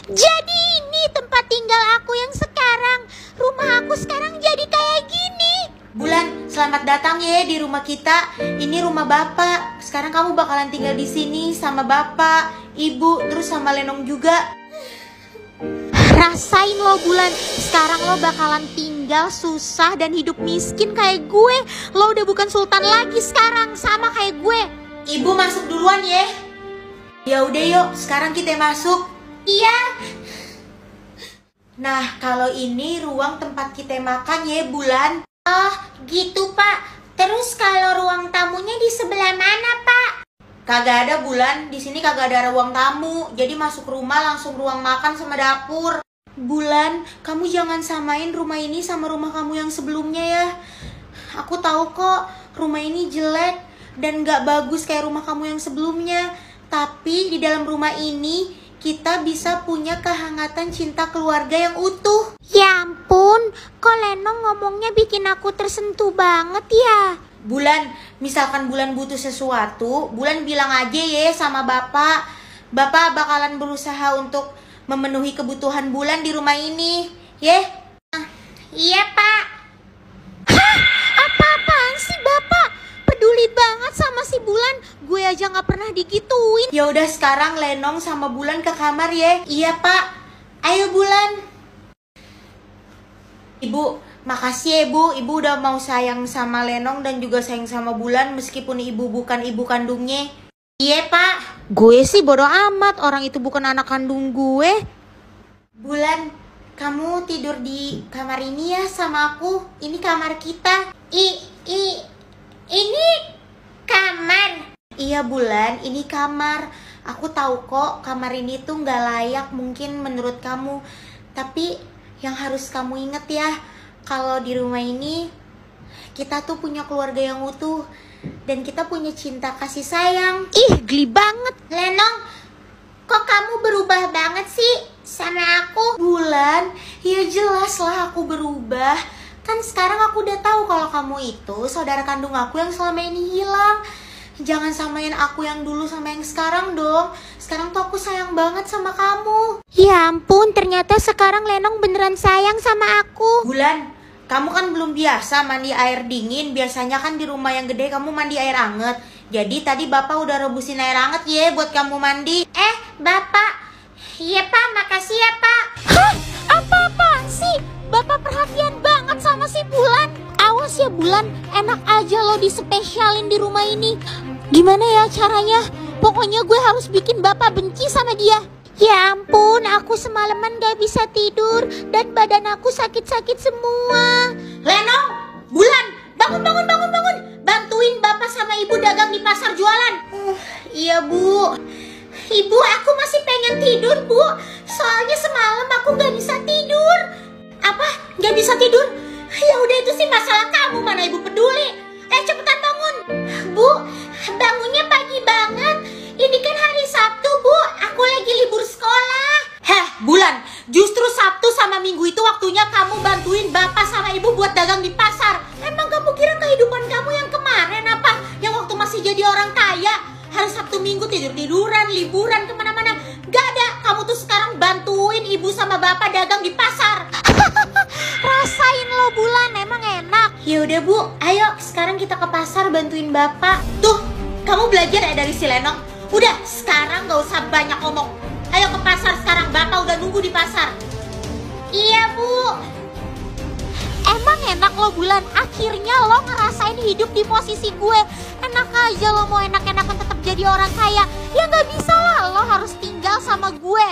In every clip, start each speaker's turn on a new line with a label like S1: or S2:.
S1: Jadi ini tempat tinggal aku yang sekarang. Rumah aku sekarang jadi kayak gini.
S2: Bulan, selamat datang ya di rumah kita. Ini rumah Bapak. Sekarang kamu bakalan tinggal di sini sama Bapak, Ibu, terus sama Lenong juga.
S1: Rasain lo Bulan, sekarang lo bakalan tinggal susah dan hidup miskin kayak gue. Lo udah bukan sultan lagi sekarang, sama kayak gue.
S2: Ibu masuk duluan ya. Ya udah yuk, sekarang kita masuk.
S1: Iya.
S2: Nah, kalau ini ruang tempat kita makan ya, Bulan.
S1: Oh, gitu Pak. Terus kalau ruang tamunya di sebelah mana, Pak?
S2: Kagak ada, Bulan. Di sini kagak ada ruang tamu. Jadi masuk rumah langsung ruang makan sama dapur. Bulan, kamu jangan samain rumah ini sama rumah kamu yang sebelumnya ya. Aku tahu kok rumah ini jelek dan gak bagus kayak rumah kamu yang sebelumnya. Tapi di dalam rumah ini kita bisa punya kehangatan cinta keluarga yang utuh.
S1: Ya ampun, kok Lenong ngomongnya bikin aku tersentuh banget ya.
S2: Bulan, misalkan Bulan butuh sesuatu, Bulan bilang aja ya sama Bapak. Bapak bakalan berusaha untuk memenuhi kebutuhan Bulan di rumah ini, ya?
S1: Iya, Pak. Hah? Apa-apaan sih Bapak? Peduli banget sama si Bulan. Gue aja gak pernah digituin.
S2: Ya udah sekarang Lenong sama Bulan ke kamar ya. Iya, Pak. Ayo Bulan. Ibu, makasih ya Bu. Ibu udah mau sayang sama Lenong dan juga sayang sama Bulan meskipun Ibu bukan ibu kandungnya.
S1: Iya Pak. Gue sih bodo amat, orang itu bukan anak kandung gue.
S2: Bulan, kamu tidur di kamar ini ya sama aku. Ini kamar kita.
S1: Ini kamar.
S2: Iya Bulan, ini kamar. Aku tahu kok kamar ini tuh gak layak mungkin menurut kamu. Tapi yang harus kamu inget ya, kalau di rumah ini kita tuh punya keluarga yang utuh dan kita punya cinta kasih sayang.
S1: Ih, geli banget.
S2: Lenong, kok kamu berubah banget sih sama aku? Bulan, ya jelas lah aku berubah. Kan sekarang aku udah tahu kalau kamu itu saudara kandung aku yang selama ini hilang. Jangan samain aku yang dulu sama yang sekarang dong. Sekarang tuh aku sayang banget sama kamu.
S1: Ya ampun, ternyata sekarang Lenong beneran sayang sama aku.
S2: Bulan, kamu kan belum biasa mandi air dingin. Biasanya kan di rumah yang gede kamu mandi air anget. Jadi tadi Bapak udah rebusin air anget ya buat kamu mandi.
S1: Bapak. Iya Pak, makasih ya Pak. Hah? Apa-apaan sih? Bapak perhatian banget sama si Bulan. Awas ya Bulan, enak aja lo dispesialin di rumah ini. Gimana ya caranya? Pokoknya gue harus bikin Bapak benci sama dia. Ya ampun, aku semalaman gak bisa tidur dan badan aku sakit-sakit semua.
S2: Lenong, Bulan, bangun. Bantuin Bapak sama Ibu dagang di pasar jualan. Iya Bu.
S1: Ibu, aku masih pengen tidur Bu. Soalnya semalam aku gak bisa tidur.
S2: Apa? Gak bisa tidur? Ya udah itu sih masalah kamu, mana Ibu peduli. Cepetan bangun.
S1: Bu, bangunnya pagi banget. Ini kan hari Sabtu Bu, aku lagi libur sekolah.
S2: Bulan, justru Sabtu sama Minggu itu waktunya kamu bantuin Bapak sama Ibu buat dagang di pasar.
S1: Emang kamu kira kehidupan kamu yang kemarin apa?
S2: Yang waktu masih jadi orang kaya, hari Sabtu Minggu tidur-tiduran, liburan kemana-mana. Gak ada, kamu tuh sekarang bantuin Ibu sama Bapak dagang di pasar.
S1: Rasain lo Bulan, emang enak.
S2: Ya udah Bu, ayo sekarang kita ke pasar bantuin Bapak. Tuh, kamu belajar ya dari si Lenong. Udah, sekarang gak usah banyak ngomong. Ayo ke pasar sekarang, Bapak udah nunggu di pasar.
S1: Iya Bu. Emang enak lo Bulan, akhirnya lo ngerasain hidup di posisi gue. Enak aja lo mau enak-enakan tetap jadi orang kaya. Ya gak bisa lah, lo harus tinggal sama gue.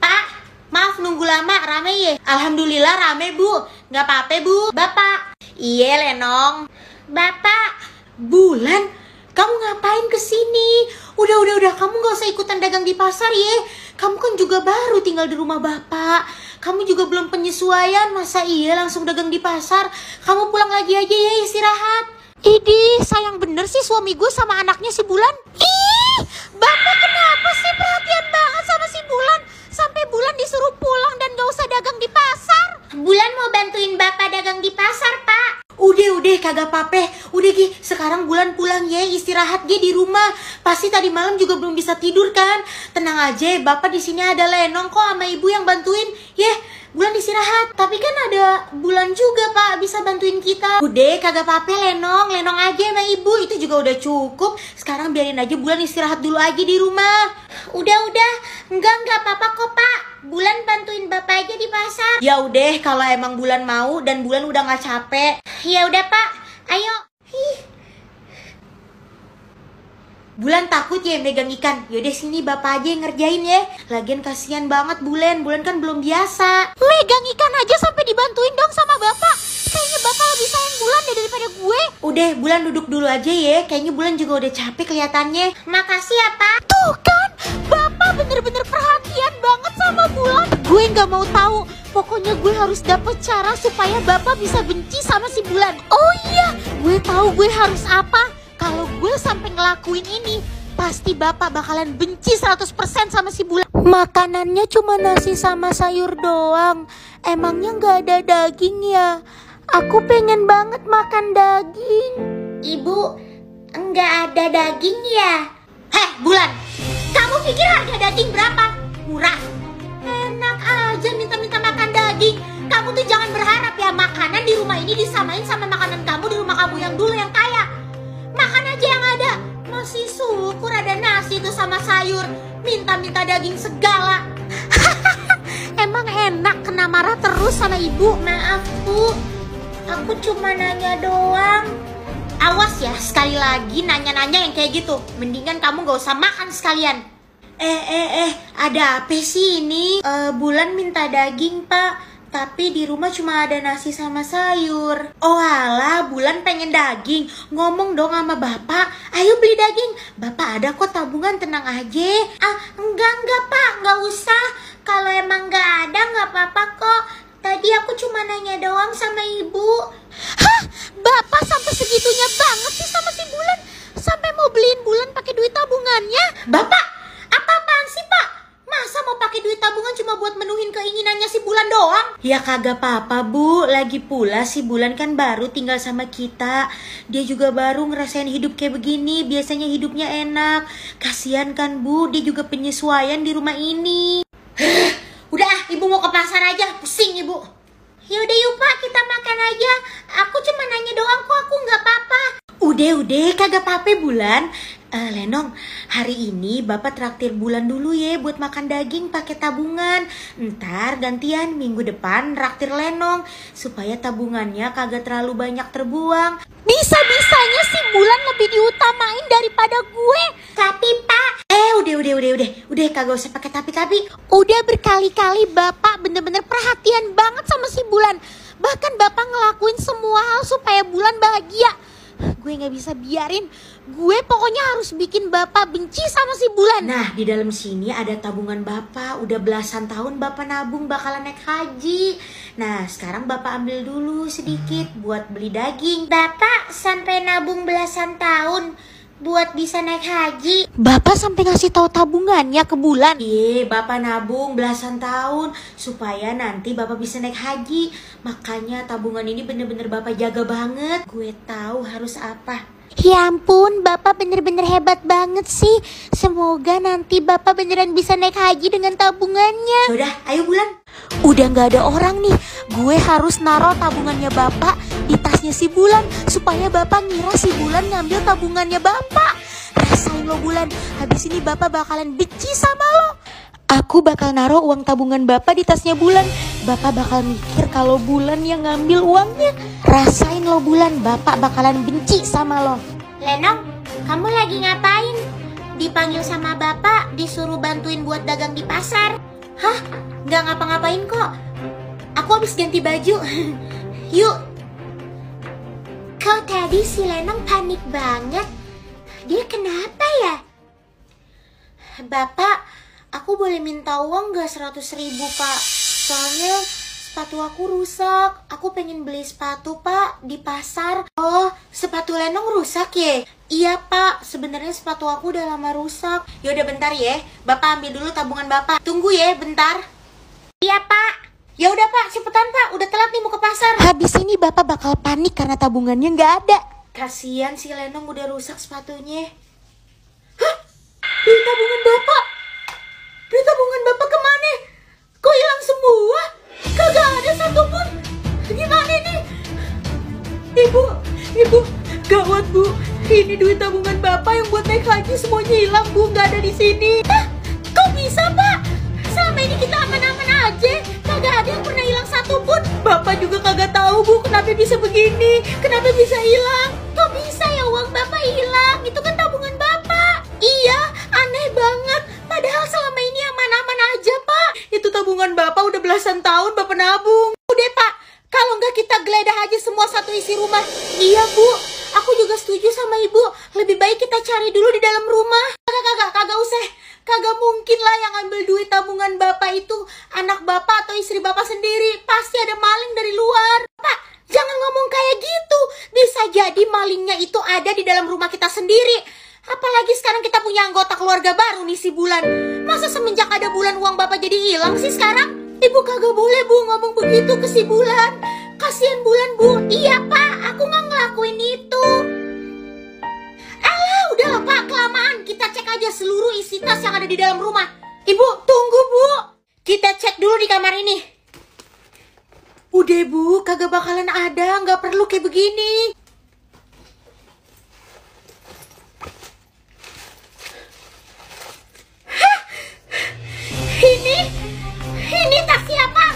S2: Pak, maaf nunggu lama, rame ya? Alhamdulillah rame Bu, gak apa-apa Bu. Bapak. Iya Lenong.
S1: Bapak.
S2: Bulan, kamu ngapain kesini? Udah, kamu gak usah ikutan dagang di pasar ya. Kamu kan juga baru tinggal di rumah Bapak. Kamu juga belum penyesuaian, masa iya langsung dagang di pasar? Kamu pulang lagi aja ya, istirahat.
S1: Idih, sayang bener sih suami gue sama anaknya si Bulan. Ih, Bapak kenapa sih perhatian banget sama si Bulan? Sampai Bulan disuruh pulang dan gak usah dagang di pasar.
S2: Bulan mau bantuin Bapak dagang di pasar, Pak. Udah, kagak apa-apa. Udah Gi, sekarang Bulan pulang ya, istirahat Gi di rumah. Pasti tadi malam juga belum bisa tidur kan? Tenang aja, Bapak di sini ada Lenong kok sama Ibu yang bantuin. Ya, Bulan istirahat. Tapi kan ada Bulan juga Pak, bisa bantuin kita. Udah, kagak apa-apa Lenong aja sama Ibu. Itu juga udah cukup. Sekarang biarin aja Bulan istirahat dulu aja di rumah.
S1: Udah, enggak apa-apa kok Pak. Bulan bantuin Bapak aja di pasar.
S2: Ya udah, kalau emang Bulan mau dan Bulan udah nggak capek.
S1: Ya udah Pak, ayo.
S2: Bulan takut ya megang ikan. Yaudah sini Bapak aja yang ngerjain ya. Lagian kasihan banget Bulan kan belum biasa.
S1: Megang ikan aja sampai dibantuin dong sama Bapak. Kayaknya Bapak lebih sayang Bulan daripada gue.
S2: Udah, Bulan duduk dulu aja ya. Kayaknya Bulan juga udah capek kelihatannya.
S1: Makasih ya Pak. Tuh kan, Bapak bener-bener perhatian banget sama Bulan. Gue nggak mau tahu. Pokoknya gue harus dapet cara supaya Bapak bisa benci sama si Bulan. Oh iya, gue tahu gue harus apa. Kalau gue sampai ngelakuin ini, pasti Bapak bakalan benci 100% sama si Bulan. Makanannya cuma nasi sama sayur doang. Emangnya nggak ada daging ya? Aku pengen banget makan daging. Ibu, nggak ada daging ya?
S2: Heh Bulan,
S1: Kamu pikir harga daging berapa? Murah. Enak aja minta-minta makan daging. Kamu tuh jangan berharap ya makanan di rumah ini disamain sama makanan kamu di rumah kamu yang dulu yang kaya. Makan aja yang ada. Masih syukur ada nasi tuh sama sayur. Minta-minta daging segala. Emang enak kena marah terus sama ibu? Maaf Bu, aku cuma nanya doang. Awas ya, sekali lagi nanya-nanya yang kayak gitu. Mendingan kamu gak usah makan sekalian.
S2: Ada apa sih ini? Bulan minta daging Pak, tapi di rumah cuma ada nasi sama sayur. Oh alah, Bulan pengen daging. Ngomong dong sama Bapak, ayo beli daging. Bapak ada kok tabungan, tenang aja.
S1: Enggak Pak, nggak usah. Kalau emang nggak ada nggak apa-apa kok. Tadi aku cuma nanya doang sama ibu. Hah? Bapak sampai segitunya banget sih sama si Bulan? Sampai mau beliin Bulan pakai duit tabungannya?
S2: Bapak,
S1: Apa-apaan sih Pak? Masa mau pakai duit tabungan cuma buat menuhin keinginannya si Bulan doang?
S2: ya kagak apa-apa Bu. Lagi pula si Bulan kan baru tinggal sama kita. Dia juga baru ngerasain hidup kayak begini. Biasanya hidupnya enak. Kasian kan Bu, dia juga penyesuaian di rumah ini.
S1: Udah, ibu mau ke pasar aja, pusing ibu. Yaudah yuk Pak, kita makan aja. Aku cuma nanya doang kok, aku nggak apa-apa.
S2: Udah, kagak apa-apa Bulan. Lenong, hari ini Bapak traktir Bulan dulu ya buat makan daging pakai tabungan. Ntar gantian minggu depan traktir Lenong supaya tabungannya kagak terlalu banyak terbuang.
S1: Bisa-bisanya si Bulan lebih diutamain daripada gue. Tapi Pak,
S2: Udah kagak usah pakai tapi.
S1: udah berkali-kali Bapak bener-bener perhatian banget sama si Bulan. Bahkan Bapak ngelakuin semua hal supaya Bulan bahagia. Gue gak bisa biarin. Gue pokoknya harus bikin Bapak benci sama si Bulan.
S2: Nah, di dalam sini ada tabungan Bapak. Udah belasan tahun Bapak nabung bakalan naik haji. Nah, sekarang Bapak ambil dulu sedikit buat beli daging.
S1: Bapak sampai nabung belasan tahun buat bisa naik haji. Bapak sampai ngasih tahu tabungannya ke Bulan.
S2: Iya, Bapak nabung belasan tahun supaya nanti Bapak bisa naik haji. Makanya tabungan ini bener-bener Bapak jaga banget. Gue tahu harus apa.
S1: Ya ampun, Bapak bener-bener hebat banget sih. Semoga nanti Bapak beneran bisa naik haji dengan tabungannya.
S2: Yaudah, ayo Bulan.
S1: Udah gak ada orang nih. Gue harus naruh tabungannya Bapak di tasnya si Bulan supaya Bapak ngira si Bulan ngambil tabungannya Bapak. Rasain lo Bulan, habis ini Bapak bakalan benci sama lo. Aku bakal naruh uang tabungan Bapak di tasnya Bulan. Bapak bakal mikir kalau Bulan yang ngambil uangnya. Rasain lo Bulan, Bapak bakalan benci sama lo. Lenong, kamu lagi ngapain? Dipanggil sama Bapak, disuruh bantuin buat dagang di pasar. Hah? Nggak ngapa-ngapain kok. Aku habis ganti baju. Yuk. Kau tadi si Lenong panik banget. Dia kenapa ya? Bapak, aku boleh minta uang gak 100.000 Pak? Soalnya sepatu aku rusak. Aku pengen beli sepatu Pak di pasar. Oh, sepatu Lenong rusak ya? Iya Pak, sebenarnya sepatu aku udah lama rusak. Yaudah bentar ya, Bapak ambil dulu tabungan Bapak. Tunggu ya bentar. Iya Pak. Ya udah Pak, cepetan Pak, udah telat nih mau ke pasar. Habis ini Bapak bakal panik karena tabungannya nggak ada.
S2: Kasian si Lenong udah rusak sepatunya. Hah? Duit tabungan bapak? Duit tabungan bapak kemana? Kok hilang semua? Kagak ada satupun. Gimana nih? Ibu, gawat bu. Ini duit tabungan bapak yang buat naik haji semuanya hilang bu, nggak ada di sini. Hah? Kok bisa pak? Selama ini kita aman-aman aja, kagak ada yang pernah hilang satupun. Bapak juga kagak tahu bu, kenapa bisa begini, kenapa bisa hilang. Kok bisa ya uang bapak hilang? Itu kan tabungan bapak. Iya, aneh banget. Padahal selama ini aman-aman aja pak. Itu tabungan bapak udah belasan tahun bapak nabung. Udah pak, kalau nggak kita geledah aja semua satu isi rumah. Iya bu, aku juga setuju sama ibu. Lebih baik kita cari dulu di dalam rumah. Kagak usah. Kagak mungkin lah yang ambil duit tabungan bapak itu anak bapak atau istri bapak sendiri. Pasti ada maling dari luar. Pak, jangan ngomong kayak gitu. Bisa jadi malingnya itu ada di dalam rumah kita sendiri. Apalagi sekarang kita punya anggota keluarga baru nih si Bulan. Masa semenjak ada Bulan uang bapak jadi hilang sih sekarang? Ibu kagak boleh bu ngomong begitu ke si Bulan. Kasian Bulan bu. Iya pak, aku nggak ngelakuin itu. Alah, udahlah pak, kelamaan. Kita cek aja seluruh isi tas yang ada di dalam rumah. Ibu, tunggu bu. Kita cek dulu di kamar ini. Udah bu, kagak bakalan ada. Nggak perlu kayak begini. Hah? Ini tas siapa?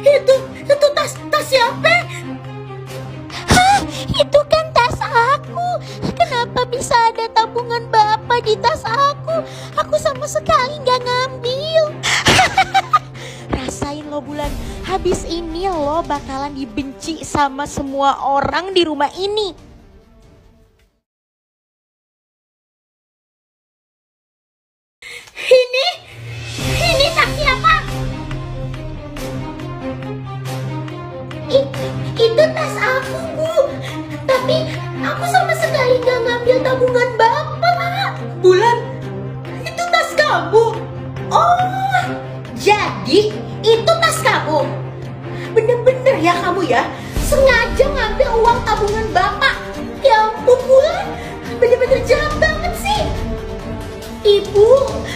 S2: Itu tas siapa?
S1: Itu kan tas aku. Kenapa bisa ada tabungan bapak di tas aku? Aku sama sekali gak ngambil. Rasain lo Bulan. Habis ini lo bakalan dibenci sama semua orang di rumah ini.
S2: Ini tas siapa? Itu tas aku bu. Tapi aku sama sekali gak ngambil tabungan bapak. Bulan, itu tas kamu. Oh, jadi itu tas kamu. Bener-bener ya kamu ya, sengaja ngambil uang tabungan bapak. Ya ampun Bulan, bener-bener jahat banget sih. Ibu,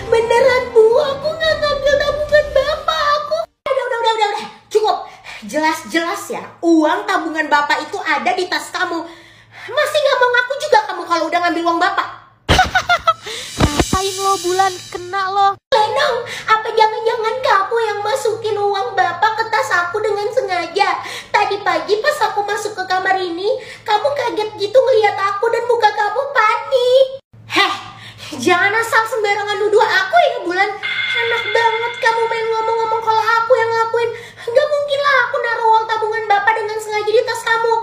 S2: beneran bu, aku gak ngambil tabungan bapak. Udah, cukup. Jelas-jelas ya, uang tabungan bapak itu ada di tas kamu. Masih gak mau ngaku juga kamu kalau udah ngambil uang bapak?
S1: Rasain lo Bulan, kena lo.
S2: Lenong, apa jangan-jangan kamu yang masukin uang bapak ke tas aku dengan sengaja? Tadi pagi pas aku masuk ke kamar ini, kamu kaget gitu ngeliat aku dan muka kamu panik. Heh, jangan asal sembarangan nuduh aku ya Bulan. Enak banget kamu main ngomong-ngomong kalau aku yang ngelakuin. Gak mungkin lah aku naruh uang tabungan bapak dengan sengaja di tas kamu.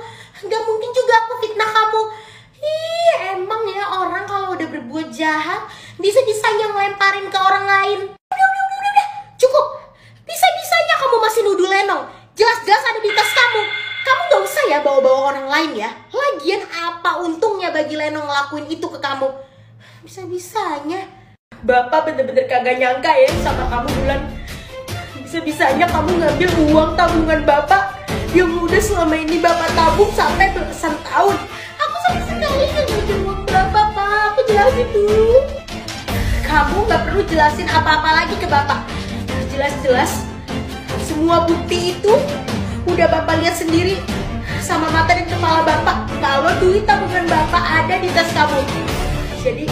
S2: Gak mungkin juga aku fitnah kamu. Ih, emang ya orang kalau udah berbuat jahat bisa-bisanya ngelemparin ke orang lain. Udah, cukup. Bisa-bisanya kamu masih nuduh Lenong. Jelas-jelas ada di tas kamu. Kamu gak usah ya bawa-bawa orang lain ya. Lagian apa untungnya bagi Lenong ngelakuin itu ke kamu? Bisa-bisanya. Bapak bener-bener kagak nyangka ya sama kamu Bulan. Bisa-bisanya kamu ngambil uang tabungan bapak yang udah selama ini bapak tabung sampai belasan tahun. Aku sama sekali gak ngambil uang bapak pak. Aku jelasin dulu. Kamu gak perlu jelasin apa-apa lagi ke bapak. Jelas-jelas semua bukti itu udah bapak lihat sendiri sama mata dan kepala bapak kalau duit tabungan bapak ada di tas kamu. Jadi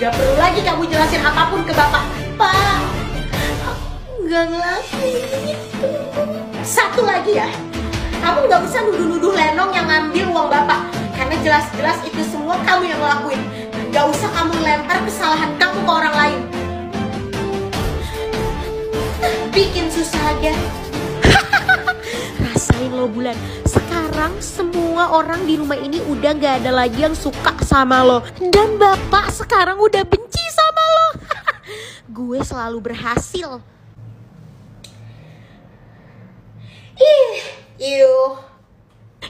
S2: gak perlu lagi kamu jelasin apapun ke bapak. Pak, aku gak ngelakuin itu. Satu lagi ya, kamu gak usah nuduh-nuduh Lenong yang ngambil uang bapak. Karena jelas-jelas itu semua kamu yang ngelakuin. Gak usah kamu lempar kesalahan kamu ke orang lain. Bikin susah aja.
S1: Rasain lo Bulan. Sekarang semua orang di rumah ini udah gak ada lagi yang suka sama lo. Dan bapak sekarang udah benci sama lo. Gue selalu berhasil.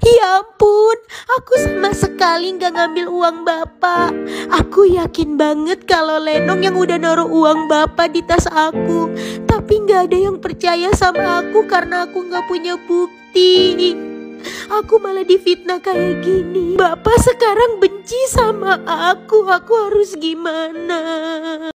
S1: Ya ampun, aku sama sekali gak ngambil uang bapak. Aku yakin banget kalau Lenong yang udah naruh uang bapak di tas aku. Tapi gak ada yang percaya sama aku karena aku gak punya bukti.
S3: Aku malah difitnah kayak gini. Bapak sekarang benci sama aku harus gimana?